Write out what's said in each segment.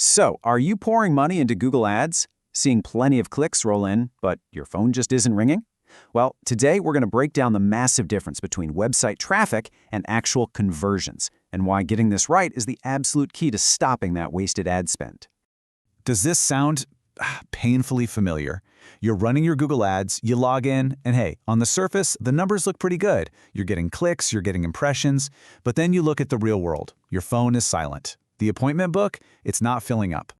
So, are you pouring money into Google Ads, seeing plenty of clicks roll in, but your phone just isn't ringing? Well, today we're going to break down the massive difference between website traffic and actual conversions, and why getting this right is the absolute key to stopping that wasted ad spend. Does this sound painfully familiar? You're running your Google Ads, you log in, and hey, on the surface, the numbers look pretty good. You're getting clicks, you're getting impressions, but then you look at the real world. Your phone is silent. The appointment book, it's not filling up.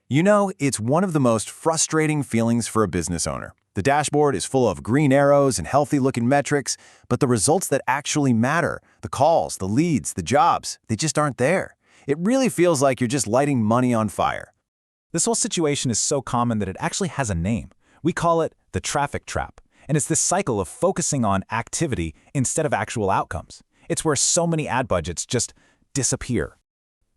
You know, it's one of the most frustrating feelings for a business owner. The dashboard is full of green arrows and healthy-looking metrics, but the results that actually matter, the calls, the leads, the jobs, they just aren't there. It really feels like you're just lighting money on fire. This whole situation is so common that it actually has a name. We call it the traffic trap, and it's this cycle of focusing on activity instead of actual outcomes. It's where so many ad budgets just disappear.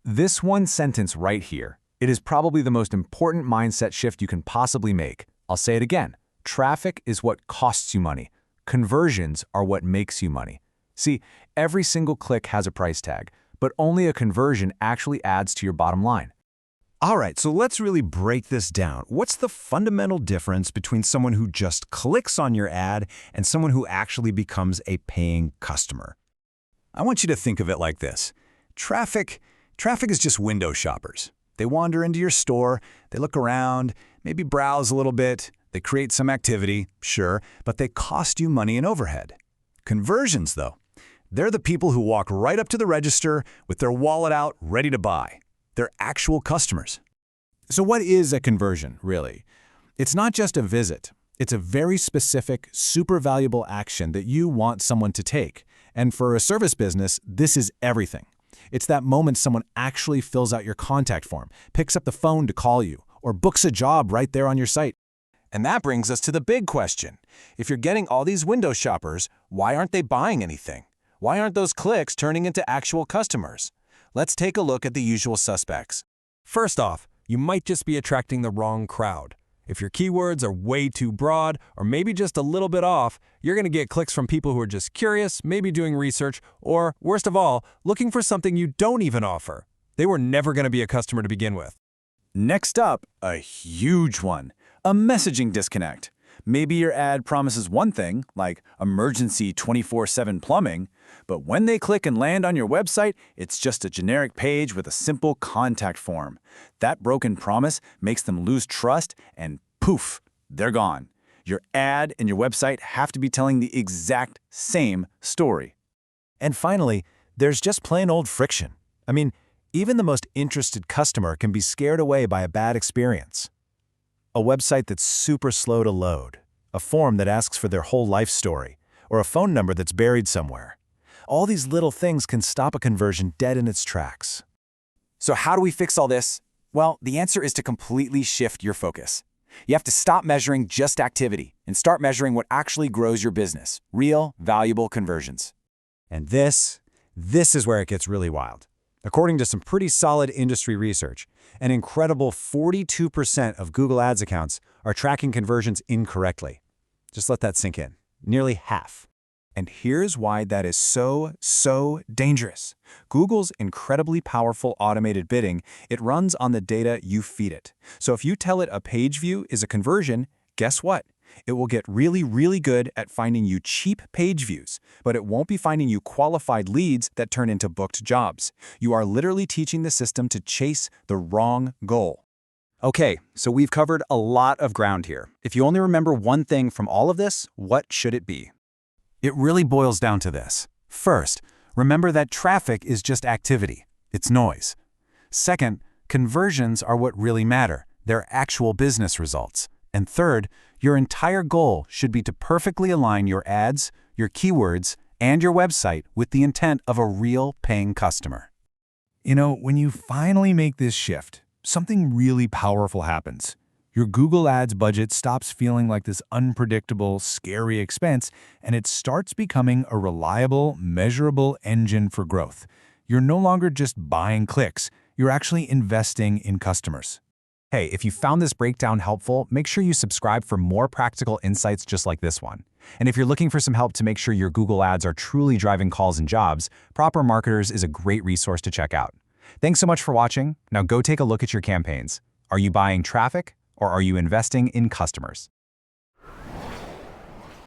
This one sentence right here, it is probably the most important mindset shift you can possibly make. I'll say it again. Traffic is what costs you money. Conversions are what makes you money. See, every single click has a price tag, but only a conversion actually adds to your bottom line. All right, so let's really break this down. What's the fundamental difference between someone who just clicks on your ad and someone who actually becomes a paying customer? I want you to think of it like this. Traffic is just window shoppers. They wander into your store, they look around, maybe browse a little bit, they create some activity, sure, but they cost you money and overhead. Conversions, though, they're the people who walk right up to the register with their wallet out, ready to buy. They're actual customers. So what is a conversion, really? It's not just a visit. It's a very specific, super valuable action that you want someone to take. And for a service business, this is everything. It's that moment someone actually fills out your contact form, picks up the phone to call you, or books a job right there on your site. And that brings us to the big question. If you're getting all these window shoppers, why aren't they buying anything? Why aren't those clicks turning into actual customers? Let's take a look at the usual suspects. First off, you might just be attracting the wrong crowd. If your keywords are way too broad or maybe just a little bit off, you're going to get clicks from people who are just curious, maybe doing research, or, worst of all, looking for something you don't even offer. They were never going to be a customer to begin with. Next up, a huge one, a messaging disconnect. Maybe your ad promises one thing, like emergency 24/7 plumbing, but when they click and land on your website, it's just a generic page with a simple contact form. That broken promise makes them lose trust, and poof, they're gone. Your ad and your website have to be telling the exact same story. And finally, there's just plain old friction. I mean, even the most interested customer can be scared away by a bad experience. A website that's super slow to load, a form that asks for their whole life story, or a phone number that's buried somewhere. All these little things can stop a conversion dead in its tracks. So how do we fix all this? Well, the answer is to completely shift your focus. You have to stop measuring just activity and start measuring what actually grows your business, real, valuable conversions. And this is where it gets really wild. According to some pretty solid industry research, an incredible 42% of Google Ads accounts are tracking conversions incorrectly. Just let that sink in. Nearly half. And here's why that is so dangerous. Google's incredibly powerful automated bidding, it runs on the data you feed it. So if you tell it a page view is a conversion, guess what? It will get really good at finding you cheap page views, but it won't be finding you qualified leads that turn into booked jobs. You are literally teaching the system to chase the wrong goal. Okay, so we've covered a lot of ground here. If you only remember one thing from all of this, what should it be? It really boils down to this. First, remember that traffic is just activity. It's noise. Second, conversions are what really matter. They're actual business results. And third, your entire goal should be to perfectly align your ads, your keywords, and your website with the intent of a real paying customer. You know, when you finally make this shift, something really powerful happens. Your Google Ads budget stops feeling like this unpredictable, scary expense, and it starts becoming a reliable, measurable engine for growth. You're no longer just buying clicks, you're actually investing in customers. Hey, if you found this breakdown helpful, make sure you subscribe for more practical insights just like this one. And if you're looking for some help to make sure your Google Ads are truly driving calls and jobs, Proper Marketers is a great resource to check out. Thanks so much for watching. Now go take a look at your campaigns. Are you buying traffic or are you investing in customers?